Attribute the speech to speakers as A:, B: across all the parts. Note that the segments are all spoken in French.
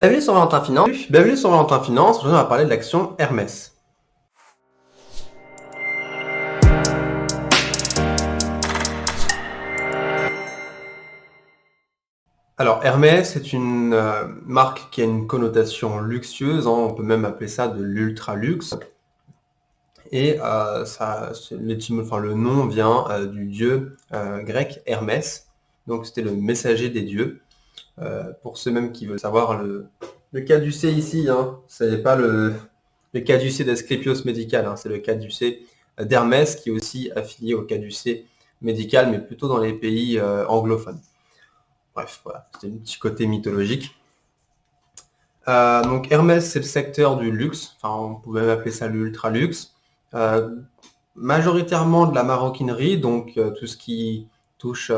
A: Bienvenue sur Valentin Finance. Bienvenue sur Valentin Finance. Aujourd'hui, on va parler de l'action Hermès. Alors, Hermès, c'est une marque qui a une connotation luxueuse, hein. On peut même appeler ça de l'ultra luxe. Et le nom vient du dieu grec Hermès. Donc, c'était le messager des dieux. Pour ceux même qui veulent savoir le caducée ici, hein, c'est pas le caducée d'Asclepios médical, hein, c'est le caducée d'Hermès qui est aussi affilié au caducée médical, mais plutôt dans les pays anglophones. Bref, voilà, c'était un petit côté mythologique. Donc Hermès, c'est le secteur du luxe, enfin on pouvait même appeler ça l'ultra luxe. Majoritairement de la maroquinerie, donc tout ce qui touche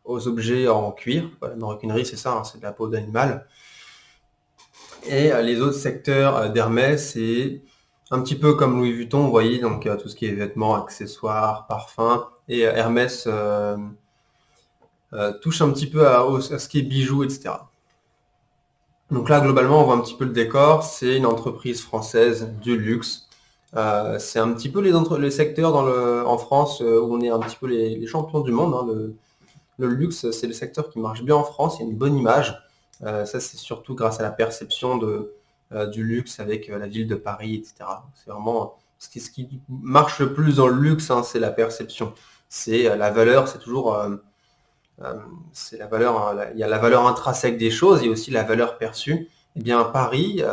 A: aux objets en cuir. Voilà, la maroquinerie, c'est ça, hein, c'est de la peau d'animal. Et les autres secteurs d'Hermès, c'est un petit peu comme Louis Vuitton, vous voyez, donc tout ce qui est vêtements, accessoires, parfums. Et Hermès touche un petit peu à ce qui est bijoux, etc. Donc là, globalement, on voit un petit peu le décor. C'est une entreprise française du luxe. C'est un petit peu les secteurs en France où on est un petit peu les champions du monde, hein. Le luxe, c'est le secteur qui marche bien en France. Il y a une bonne image. Ça, c'est surtout grâce à la perception du luxe avec la ville de Paris, etc. C'est vraiment ce qui marche le plus dans le luxe, hein, c'est la perception. C'est la valeur, c'est toujours c'est la valeur, hein, il y a la valeur intrinsèque des choses, il y a aussi la valeur perçue. Eh bien, Paris,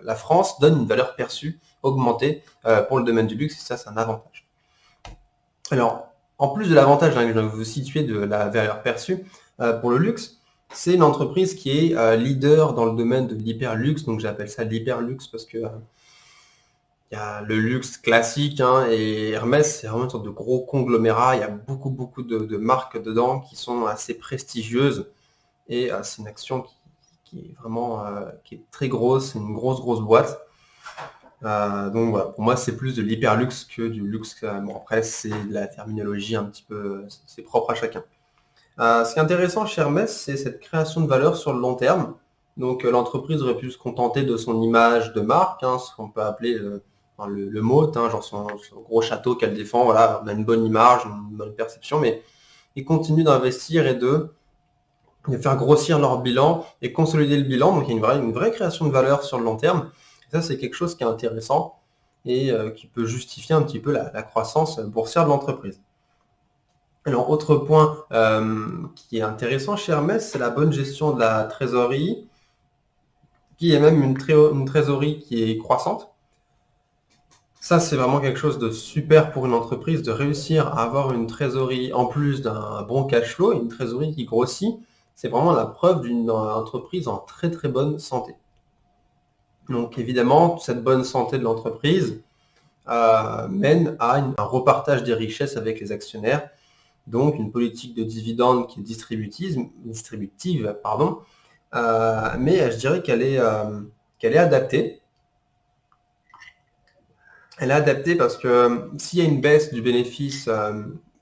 A: la France donne une valeur perçue augmentée pour le domaine du luxe, et ça, c'est un avantage. Alors, en plus de l'avantage, hein, que je vais vous situer de la valeur perçue pour le luxe, c'est une entreprise qui est leader dans le domaine de l'hyperluxe, donc j'appelle ça l'hyperluxe parce que il y a le luxe classique, hein, et Hermès, c'est vraiment une sorte de gros conglomérat. Il y a beaucoup de marques dedans qui sont assez prestigieuses. Et c'est une action qui est vraiment qui est très grosse, c'est une grosse boîte. Donc voilà, pour moi, c'est plus de l'hyperluxe que du luxe. Bon, après, c'est de la terminologie un petit peu, c'est propre à chacun. Ce qui est intéressant chez Hermès, c'est cette création de valeur sur le long terme. Donc l'entreprise aurait pu se contenter de son image de marque, hein, ce qu'on peut appeler le mot, hein, genre son gros château qu'elle défend. Voilà, on a une bonne image, une bonne perception, mais ils continuent d'investir et de faire grossir leur bilan et consolider le bilan. Donc il y a une vraie création de valeur sur le long terme. Et ça, c'est quelque chose qui est intéressant et qui peut justifier un petit peu la croissance boursière de l'entreprise. Alors, autre point qui est intéressant chez Hermès, c'est la bonne gestion de la trésorerie, qui est même une trésorerie qui est croissante. Ça, c'est vraiment quelque chose de super pour une entreprise, de réussir à avoir une trésorerie en plus d'un bon cash flow, une trésorerie qui grossit. C'est vraiment la preuve d'une entreprise en très bonne santé. Donc évidemment, cette bonne santé de l'entreprise mène à un repartage des richesses avec les actionnaires. Donc une politique de dividende qui est distributive, pardon, mais je dirais qu'elle est adaptée. Elle est adaptée parce que s'il y a une baisse du bénéfice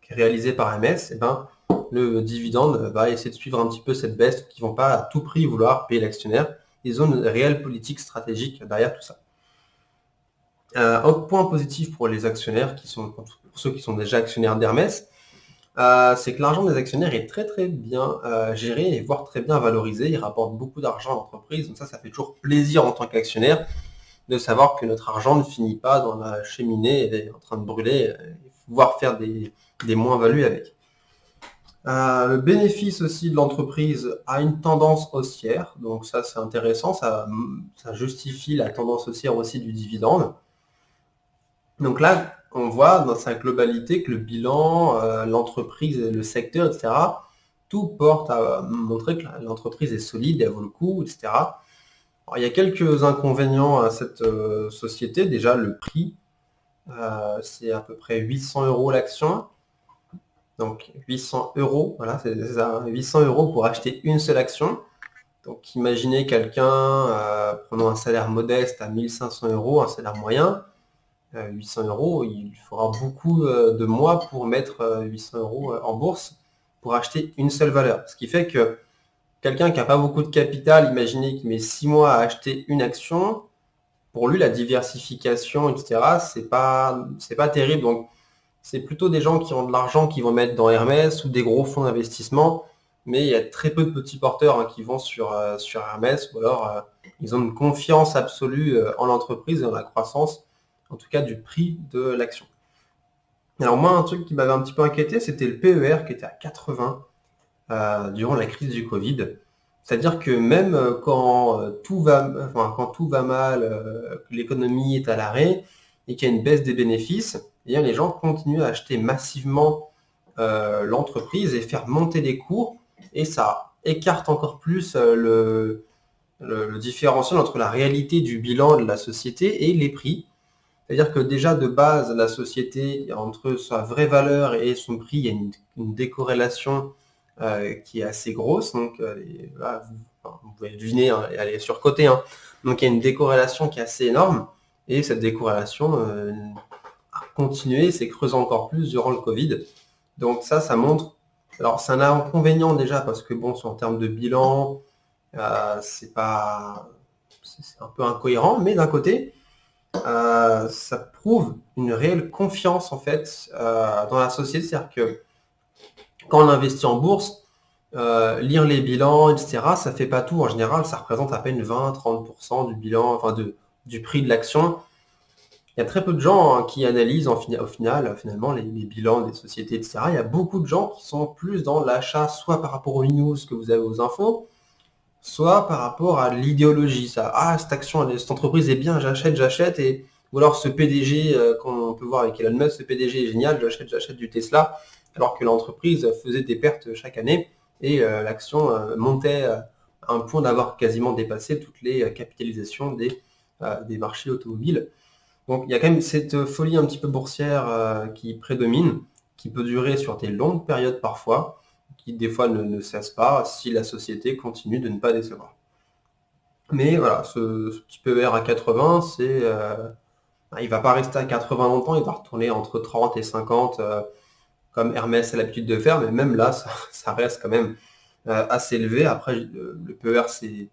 A: réalisé par MS, eh ben, le dividende va essayer de suivre un petit peu cette baisse, qui ne vont pas à tout prix vouloir payer l'actionnaire. Ils ont une réelle politique stratégique derrière tout ça. Un point positif pour les actionnaires, pour ceux qui sont déjà actionnaires d'Hermès, c'est que l'argent des actionnaires est très bien géré et voire très bien valorisé. Il rapporte beaucoup d'argent à l'entreprise, donc ça fait toujours plaisir en tant qu'actionnaire de savoir que notre argent ne finit pas dans la cheminée et en train de brûler, voire faire des moins-values avec. Le bénéfice aussi de l'entreprise a une tendance haussière, donc ça c'est intéressant, ça justifie la tendance haussière aussi du dividende. Donc là, on voit dans sa globalité que le bilan, l'entreprise, le secteur, etc., tout porte à montrer que l'entreprise est solide, elle vaut le coup, etc. Alors, il y a quelques inconvénients à cette société. Déjà, le prix, c'est à peu près 800 € l'action. Donc 800 €, voilà, c'est ça, 800 € pour acheter une seule action. Donc imaginez quelqu'un prenant un salaire modeste à 1500 €, un salaire moyen. 800 €, il faudra beaucoup de mois pour mettre 800 € en bourse pour acheter une seule valeur. Ce qui fait que quelqu'un qui n'a pas beaucoup de capital, imaginez qu'il met 6 mois à acheter une action, pour lui, la diversification, etc., c'est pas terrible. Donc, c'est plutôt des gens qui ont de l'argent qui vont mettre dans Hermès ou des gros fonds d'investissement, mais il y a très peu de petits porteurs qui vont sur Hermès, ou alors ils ont une confiance absolue en l'entreprise et dans la croissance, en tout cas du prix de l'action. Alors moi, un truc qui m'avait un petit peu inquiété, c'était le PER qui était à 80 durant la crise du Covid. C'est-à-dire que même quand tout va mal, que l'économie est à l'arrêt et qu'il y a une baisse des bénéfices, eh bien, les gens continuent à acheter massivement l'entreprise et faire monter les cours, et ça écarte encore plus le différentiel entre la réalité du bilan de la société et les prix. C'est-à-dire que déjà de base, la société, entre sa vraie valeur et son prix, il y a une décorrélation qui est assez grosse. Donc, là, vous pouvez deviner, hein, elle est surcotée. Hein. Donc, il y a une décorrélation qui est assez énorme. Et cette décorrélation a continué, s'est creusée encore plus durant le Covid. Donc ça montre... Alors, c'est un inconvénient déjà, parce que bon, en termes de bilan, c'est un peu incohérent. Mais d'un côté, ça prouve une réelle confiance en fait dans la société. C'est-à-dire que quand on investit en bourse, lire les bilans, etc., ça fait pas tout. En général, ça représente à peine 20-30% du bilan, enfin du prix de l'action. Il y a très peu de gens qui analysent au final, finalement, les bilans des sociétés, etc. Il y a beaucoup de gens qui sont plus dans l'achat, soit par rapport aux news que vous avez aux infos, soit par rapport à l'idéologie. Cette action, cette entreprise est bien, j'achète, ou alors ce PDG, qu'on peut voir avec Elon Musk, ce PDG est génial, j'achète du Tesla, alors que l'entreprise faisait des pertes chaque année, et l'action montait à un point d'avoir quasiment dépassé toutes les capitalisations des marchés automobiles. Donc il y a quand même cette folie un petit peu boursière qui prédomine, qui peut durer sur des longues périodes parfois, qui des fois ne cesse pas si la société continue de ne pas décevoir. Mais voilà, ce petit PER à 80, il va pas rester à 80 longtemps, il va retourner entre 30 et 50, comme Hermès a l'habitude de faire, mais même là, ça reste quand même assez élevé. Après, le PER, c'est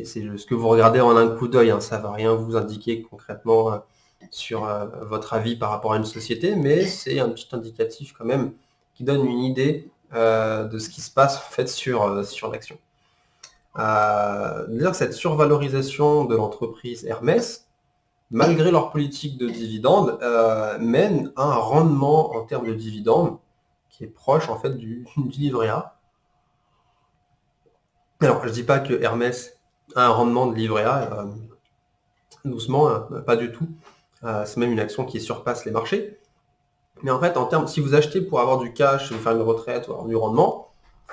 A: ce que vous regardez en un coup d'œil, hein. Ça ne va rien vous indiquer concrètement sur votre avis par rapport à une société, mais c'est un petit indicatif quand même qui donne une idée de ce qui se passe en fait sur l'action. D'ailleurs, cette survalorisation de l'entreprise Hermès, malgré leur politique de dividendes, mène à un rendement en termes de dividendes qui est proche en fait du livret A. Alors, je ne dis pas que Hermès a un rendement de livret A, doucement, pas du tout. C'est même une action qui surpasse les marchés. Mais en fait, si vous achetez pour avoir du cash, faire une retraite ou avoir du rendement,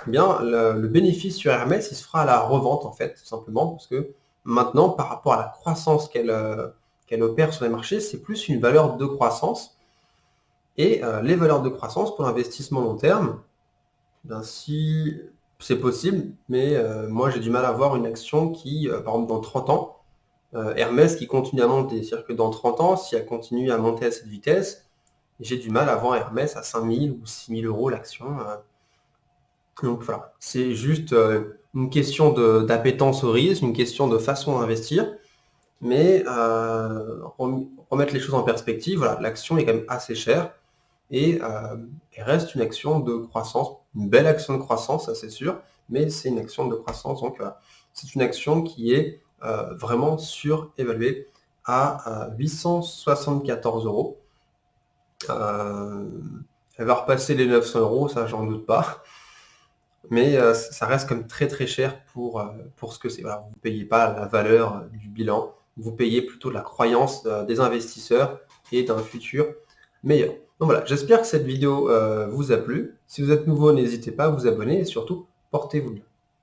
A: eh bien, le bénéfice sur Hermès, il se fera à la revente, en fait, tout simplement, parce que maintenant, par rapport à la croissance qu'elle opère sur les marchés, c'est plus une valeur de croissance. Et les valeurs de croissance pour l'investissement long terme, si c'est possible, mais moi j'ai du mal à voir une action qui, par exemple, dans 30 ans, Hermès qui continue à monter. C'est-à-dire que dans 30 ans, si elle continue à monter à cette vitesse, j'ai du mal à voir Hermès à 5 000 ou 6 000 euros l'action. Donc voilà, c'est juste une question d'appétence au risque, une question de façon d'investir. Mais remettre les choses en perspective, voilà, l'action est quand même assez chère et elle reste une action de croissance, une belle action de croissance, ça c'est sûr, mais c'est une action de croissance. Donc c'est une action qui est vraiment surévaluée à 874 euros. Elle va repasser les 900 euros, ça j'en doute pas. Mais ça reste comme très très cher pour ce que c'est. Voilà, vous ne payez pas la valeur du bilan, vous payez plutôt la croyance des investisseurs et d'un futur meilleur. Donc voilà, j'espère que cette vidéo vous a plu. Si vous êtes nouveau, n'hésitez pas à vous abonner et surtout, portez-vous bien.